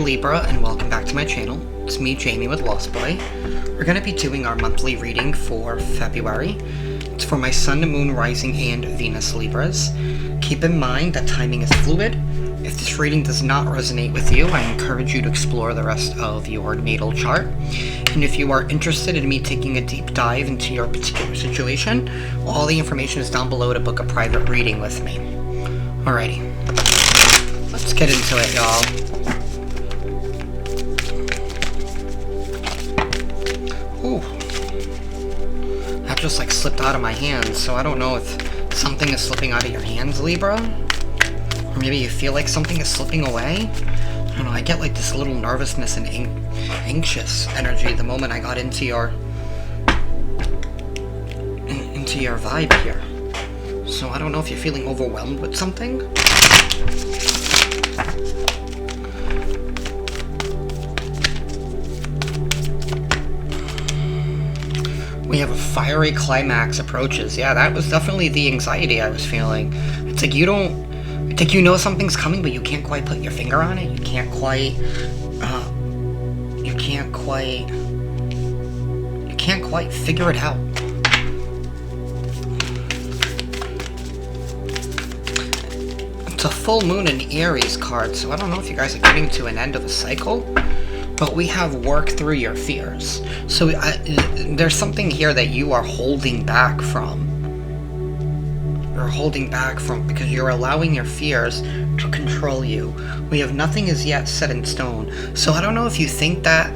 Libra, and welcome back to my channel. It's me, Jamie with Lost Boy. We're going to be doing our monthly reading for February. It's for my Sun, Moon, Rising, and Venus Libras. Keep in mind that timing is fluid. If this reading does not resonate with you, I encourage you to explore the rest of your natal chart. And if you are interested in me taking a deep dive into your particular situation, all the information is down below to book a private reading with me. Alrighty. Let's get into it, y'all. Ooh. That just like slipped out of my hands, so I don't know if something is slipping out of your hands, Libra. Or maybe you feel like something is slipping away. I don't know, I get like this little nervousness and anxious energy the moment I got into your vibe here. So I don't know if you're feeling overwhelmed with something. We have a fiery climax approaches. Yeah, that was definitely the anxiety I was feeling. It's like you know something's coming, but you can't quite put your finger on it. You can't quite figure it out. It's a full moon in Aries card, so I don't know if you guys are getting to an end of a cycle, but we have work through your fears. So there's something here that you are holding back from. You're holding back from because you're allowing your fears to control you. We have nothing is yet set in stone. So I don't know if you think that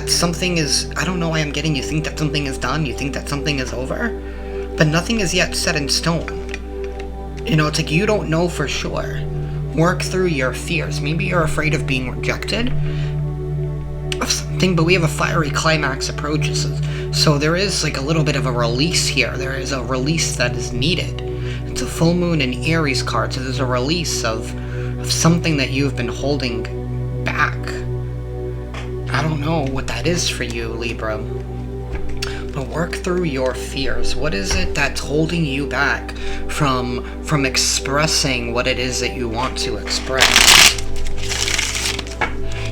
something is, I don't know why I'm getting you think that something is done, you think that something is over, but nothing is yet set in stone. You know, it's like you don't know for sure. Work through your fears. Maybe you're afraid of being rejected of something, but we have a fiery climax approaches. So there is like a little bit of a release here. There is a release that is needed. It's a full moon in Aries card, so there's a release of something that you've been holding back. I don't know what that is for you, Libra. But work through your fears. What is it that's holding you back from expressing what it is that you want to express?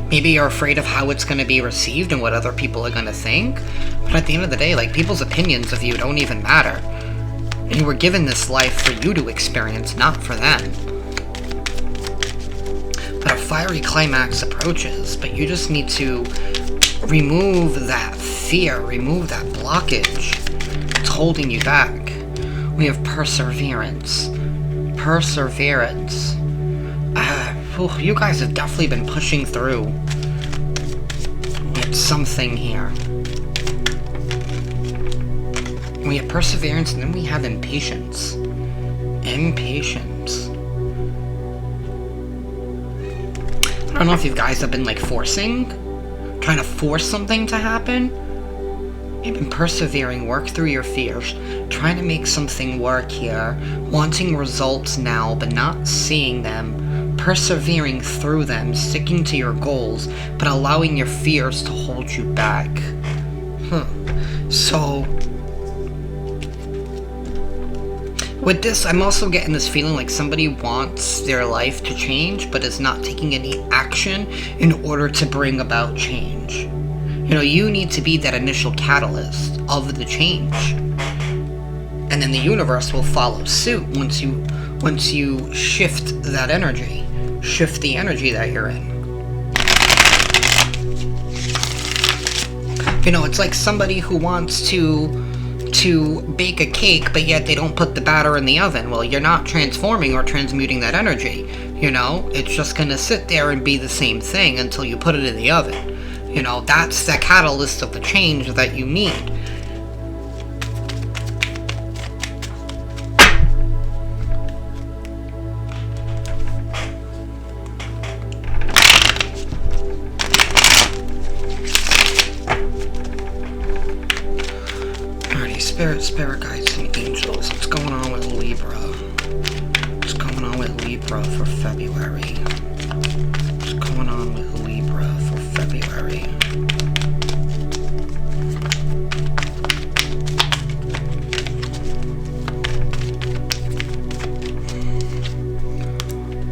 Maybe you're afraid of how it's going to be received and what other people are going to think. But at the end of the day, like, people's opinions of you don't even matter. And you were given this life for you to experience, not for them. But a fiery climax approaches, but you just need to remove that fear, remove that blockage. It's holding you back. We have perseverance. Perseverance. You guys have definitely been pushing through with something here. We have perseverance, and then we have impatience. Impatience. I don't know if you guys have been like trying to force something to happen. You've been persevering, work through your fears, trying to make something work here, wanting results now, but not seeing them, persevering through them, sticking to your goals, but allowing your fears to hold you back. So with this, I'm also getting this feeling like somebody wants their life to change, but is not taking any action in order to bring about change. You know, you need to be that initial catalyst of the change. And then the universe will follow suit once you shift that energy. Shift the energy that you're in. You know, it's like somebody who wants to bake a cake, but yet they don't put the batter in the oven. Well, you're not transforming or transmuting that energy. You know, it's just gonna sit there and be the same thing until you put it in the oven. You know, that's the catalyst of the change that you need. Spirit guides and angels. What's going on with Libra? What's going on with Libra for February? What's going on with Libra for February?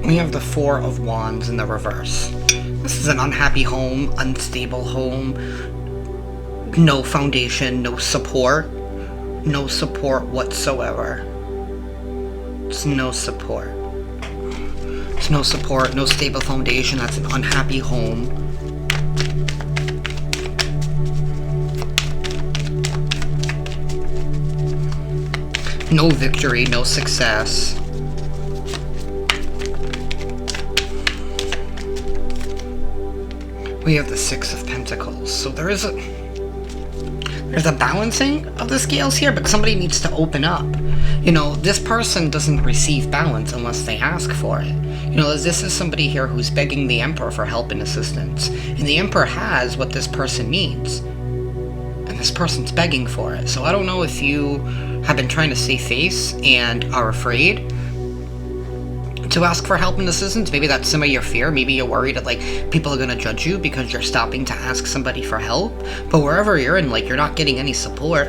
We have the Four of Wands in the reverse. This is an unhappy home, unstable home, no foundation, no support whatsoever. It's no support. It's no support, no stable foundation. That's an unhappy home. No victory, no success. We have the Six of Pentacles. So there's a balancing of the scales here, but somebody needs to open up. You know, this person doesn't receive balance unless they ask for it. You know, this is somebody here who's begging the Emperor for help and assistance. And the Emperor has what this person needs. And this person's begging for it. So I don't know if you have been trying to save face and are afraid to ask for help and assistance. Maybe that's some of your fear. Maybe you're worried that, like, people are gonna judge you because you're stopping to ask somebody for help. But wherever you're in, like, you're not getting any support.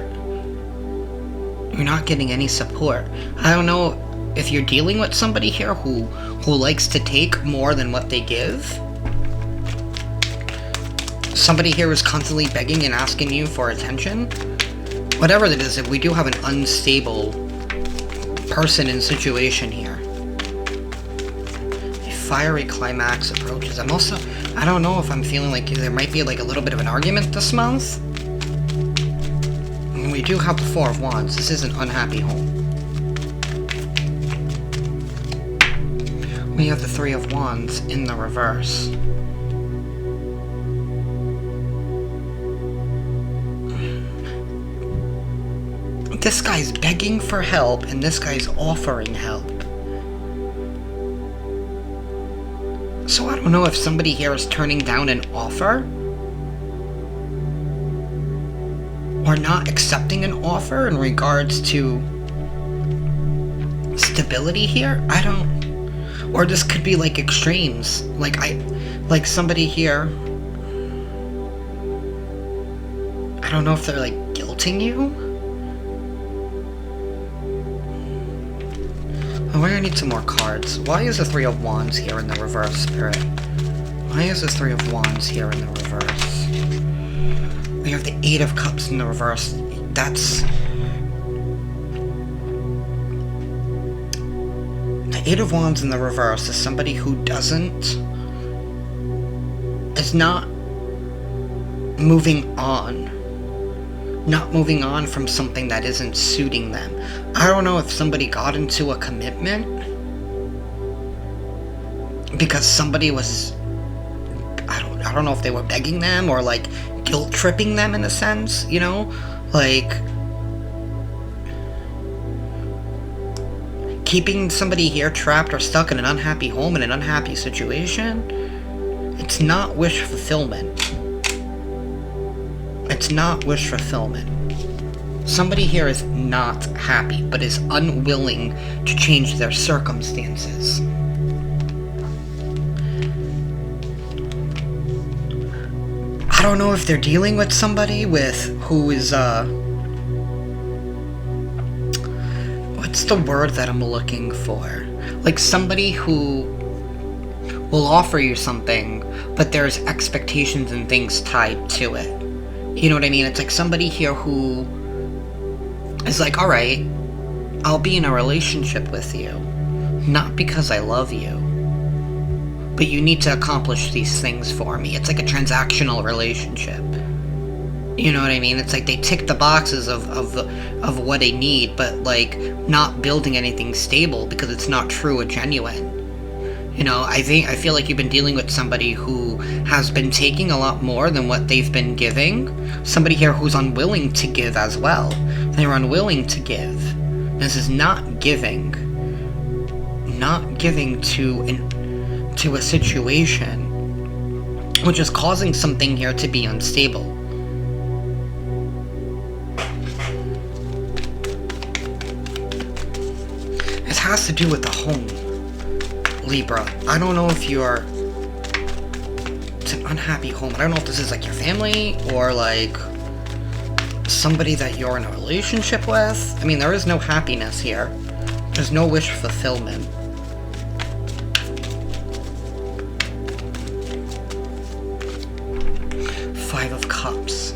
You're not getting any support. I don't know if you're dealing with somebody here who likes to take more than what they give. Somebody here is constantly begging and asking you for attention. Whatever it is, if we do have an unstable person and situation here. A fiery climax approaches. I don't know if I'm feeling like there might be like a little bit of an argument this month. And we do have the Four of Wands. This is an unhappy home. We have the Three of Wands in the reverse. This guy's begging for help, and this guy's offering help. So I don't know if somebody here is turning down an offer, or not accepting an offer in regards to stability here. I don't... Or this could be like extremes. Like somebody here... I don't know if they're like guilting you. We're gonna need some more cards. Why is the Three of Wands here in the reverse, Spirit? Why is the Three of Wands here in the reverse? We have the Eight of Cups in the reverse. That's... The Eight of Wands in the reverse is somebody who is not moving on. Not moving on from something that isn't suiting them. I don't know if somebody got into a commitment because somebody was... I don't know if they were begging them or like guilt tripping them in a sense, you know? Like keeping somebody here trapped or stuck in an unhappy home in an unhappy situation. It's not wish fulfillment. It's not wish fulfillment. Somebody here is not happy, but is unwilling to change their circumstances. I don't know if they're dealing with somebody who is, what's the word that I'm looking for? Like somebody who will offer you something, but there's expectations and things tied to it. You know what I mean? It's like somebody here who is like, alright, I'll be in a relationship with you. Not because I love you. But you need to accomplish these things for me. It's like a transactional relationship. You know what I mean? It's like they tick the boxes of what they need, but like not building anything stable because it's not true or genuine. You know, I feel like you've been dealing with somebody who has been taking a lot more than what they've been giving. Somebody here who's unwilling to give as well. They're unwilling to give. This is not giving. Not giving to a situation, which is causing something here to be unstable. This has to do with the home. Libra, I don't know if you're... It's an unhappy home. I don't know if this is like your family or like somebody that you're in a relationship with. I mean, there is no happiness here. There's no wish fulfillment. Five of Cups.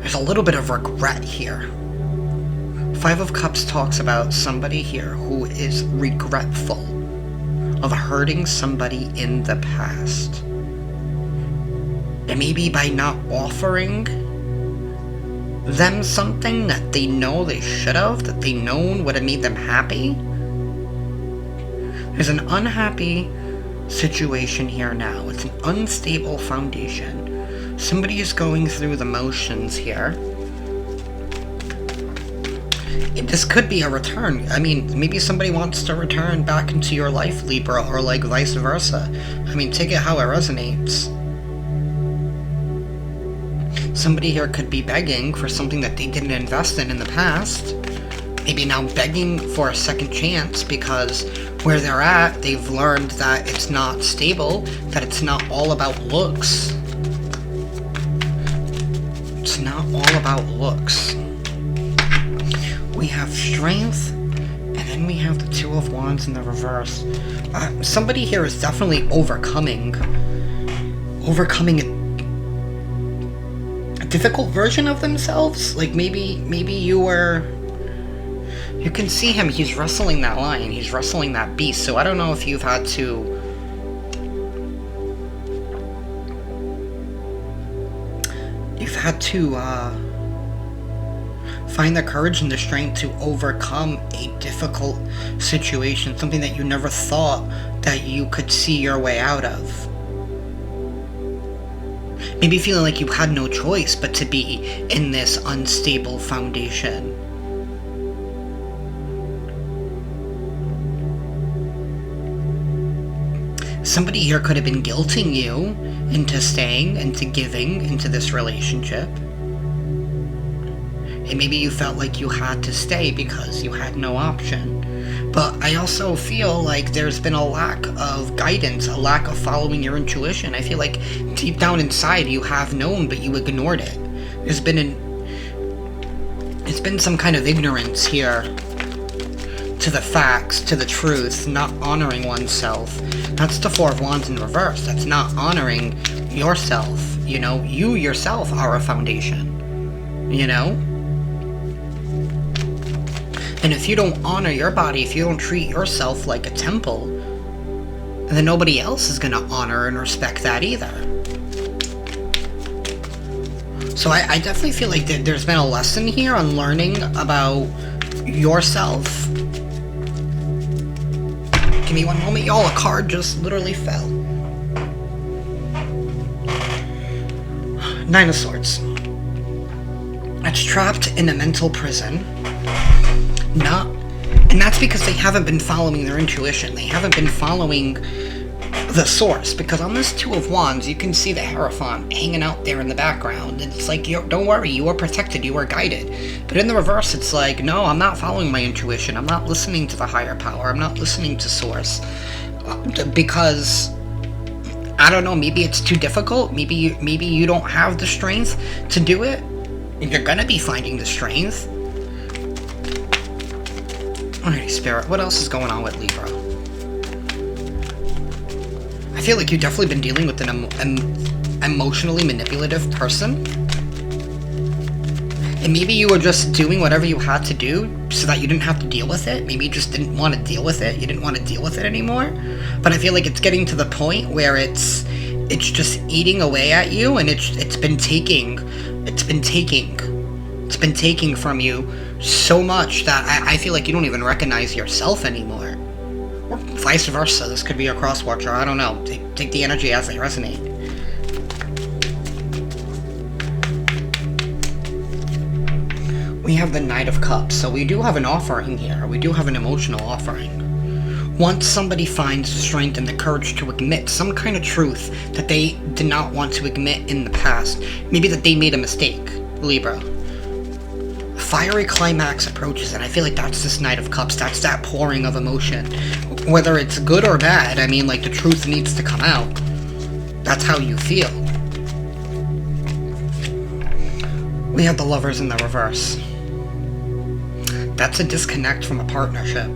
There's a little bit of regret here. Five of Cups talks about somebody here who is regretful of hurting somebody in the past. And maybe by not offering them something that they know they should have, that they known would have made them happy. There's an unhappy situation here now. It's an unstable foundation. Somebody is going through the motions here. This could be a return. I mean, maybe somebody wants to return back into your life, Libra, or like vice versa. I mean, take it how it resonates. Somebody here could be begging for something that they didn't invest in the past. Maybe now begging for a second chance because where they're at, they've learned that it's not stable, that it's not all about looks. It's not all about looks. We have strength, and then we have the Two of Wands in the reverse. Somebody here is definitely overcoming a difficult version of themselves. Like maybe you can see him, he's wrestling that lion, he's wrestling that beast. So I don't know if you've had to find the courage and the strength to overcome a difficult situation, something that you never thought that you could see your way out of. Maybe feeling like you had no choice but to be in this unstable foundation. Somebody here could have been guilting you into staying, into giving into this relationship. And maybe you felt like you had to stay because you had no option. But I also feel like there's been a lack of guidance, a lack of following your intuition. I feel like deep down inside you have known, but you ignored it. It's been some kind of ignorance here to the facts, to the truth, not honoring oneself. That's the Four of Wands in reverse. That's not honoring yourself. You know, you yourself are a foundation. You know? And if you don't honor your body, if you don't treat yourself like a temple, then nobody else is going to honor and respect that either. So I definitely feel like there's been a lesson here on learning about yourself. Give me one moment, y'all. A card just literally fell. Nine of Swords. It's trapped in a mental prison. And that's because they haven't been following their intuition. They haven't been following the source. Because on this Two of Wands, you can see the Hierophant hanging out there in the background. It's like, don't worry, you are protected, you are guided. But in the reverse, it's like, no, I'm not following my intuition. I'm not listening to the higher power. I'm not listening to source. Because, I don't know, maybe it's too difficult. Maybe you don't have the strength to do it. And you're gonna be finding the strength. Alrighty, Spirit, what else is going on with Libra? I feel like you've definitely been dealing with an emotionally manipulative person. And maybe you were just doing whatever you had to do so that you didn't have to deal with it. Maybe you just didn't want to deal with it. You didn't want to deal with it anymore. But I feel like it's getting to the point where it's just eating away at you, and it's been taking from you so much that I feel like you don't even recognize yourself anymore. Or vice versa. This could be a cross-watcher. I don't know. Take the energy as they resonate. We have the Knight of Cups. So we do have an offering here. We do have an emotional offering. Once somebody finds the strength and the courage to admit some kind of truth that they did not want to admit in the past, maybe that they made a mistake, Libra. Fiery climax approaches, and I feel like that's this Knight of Cups. That's that pouring of emotion. Whether it's good or bad, I mean, like, the truth needs to come out. That's how you feel. We have the Lovers in the reverse. That's a disconnect from a partnership.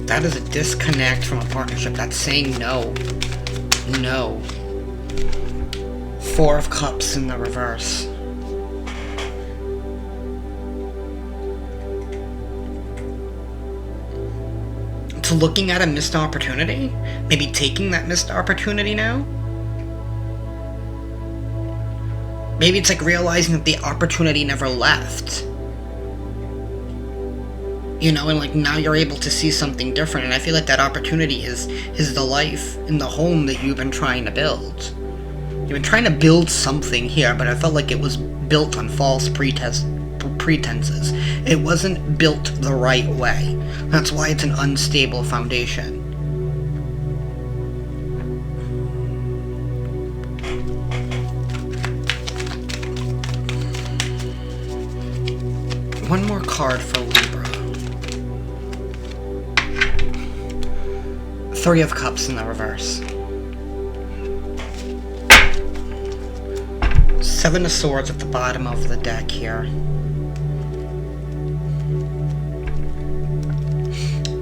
That is a disconnect from a partnership. That's saying no. No. Four of Cups in the reverse. To looking at a missed opportunity? Maybe taking that missed opportunity now? Maybe it's like realizing that the opportunity never left. You know, and like now you're able to see something different, and I feel like that opportunity is the life and the home that you've been trying to build. You've been trying to build something here, but I felt like it was built on false pretenses. It wasn't built the right way. That's why it's an unstable foundation. One more card for Libra. Three of Cups in the reverse. Seven of Swords at the bottom of the deck here.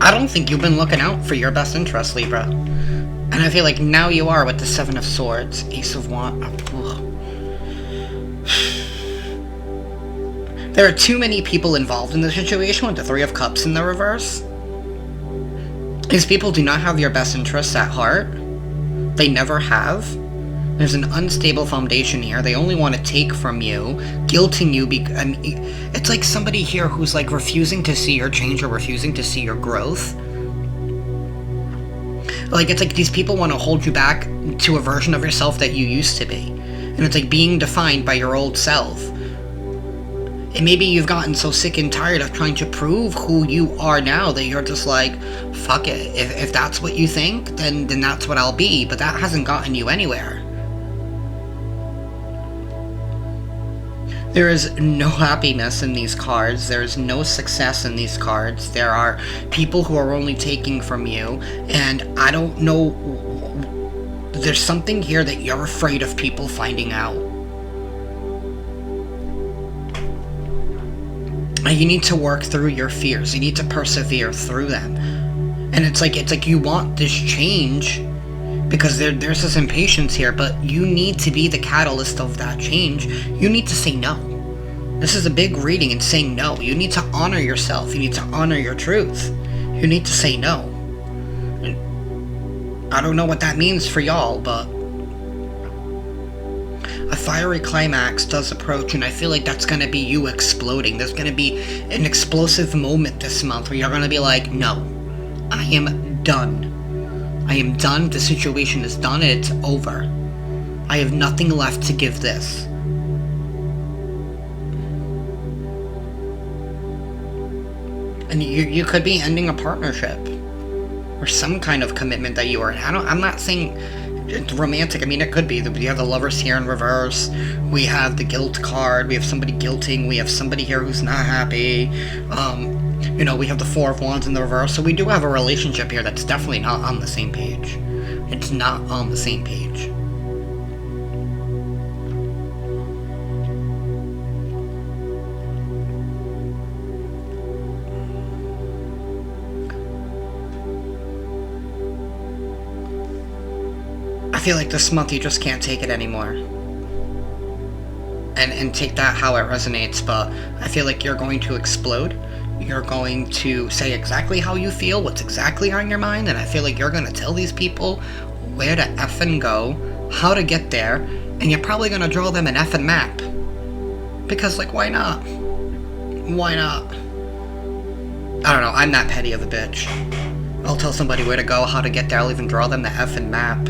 I don't think you've been looking out for your best interest, Libra. And I feel like now you are with the Seven of Swords. Ace of Wands. There are too many people involved in the situation with the Three of Cups in the reverse. These people do not have your best interests at heart. They never have. There's an unstable foundation here. They only want to take from you, guilting you. It's like somebody here who's like refusing to see your change or refusing to see your growth. Like it's like these people want to hold you back to a version of yourself that you used to be. And it's like being defined by your old self. And maybe you've gotten so sick and tired of trying to prove who you are now that you're just like, fuck it. If that's what you think, then that's what I'll be. But that hasn't gotten you anywhere. There is no happiness in these cards. There is no success in these cards. There are people who are only taking from you. And I don't know. There's something here that you're afraid of people finding out. You need to work through your fears. You need to persevere through them. And it's like you want this change because there's this impatience here, but you need to be the catalyst of that change. You need to say no. This is a big reading and saying no. You need to honor yourself. You need to honor your truth. You need to say no. I don't know what that means for y'all, but a fiery climax does approach, and I feel like that's going to be you exploding. There's going to be an explosive moment this month where you're going to be like, no, I am done. I am done. The situation is done and it's over. I have nothing left to give this. And you could be ending a partnership or some kind of commitment that you are in. I'm not saying it's romantic. I mean, it could be. We have the Lovers here in reverse. We have the guilt card. We have somebody guilting. We have somebody here who's not happy. You know, we have the Four of Wands in the reverse. So we do have a relationship here that's definitely not on the same page. It's not on the same page. I feel like this month you just can't take it anymore. And take that how it resonates, but I feel like you're going to explode. You're going to say exactly how you feel, what's exactly on your mind, and I feel like you're going to tell these people where to effing go, how to get there, and you're probably going to draw them an effing map. Because, like, why not? Why not? I don't know, I'm that petty of a bitch. I'll tell somebody where to go, how to get there, I'll even draw them the effing map.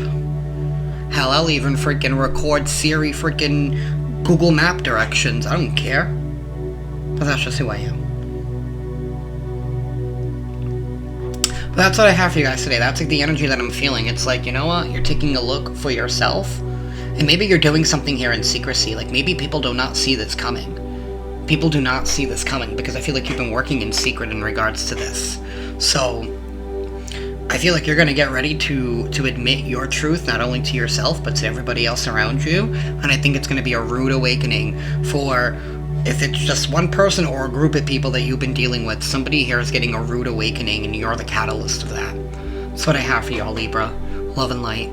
Hell, I'll even freaking record Siri freaking Google Map directions. I don't care. But that's just who I am. But that's what I have for you guys today. That's like the energy that I'm feeling. It's like, you know what? You're taking a look for yourself. And maybe you're doing something here in secrecy. Like maybe people do not see this coming. People do not see this coming because I feel like you've been working in secret in regards to this. So I feel like you're going to get ready to admit your truth, not only to yourself, but to everybody else around you. And I think it's going to be a rude awakening for If it's just one person or a group of people that you've been dealing with, somebody here is getting a rude awakening, and you're the catalyst of that. That's what I have for y'all, Libra. Love and light.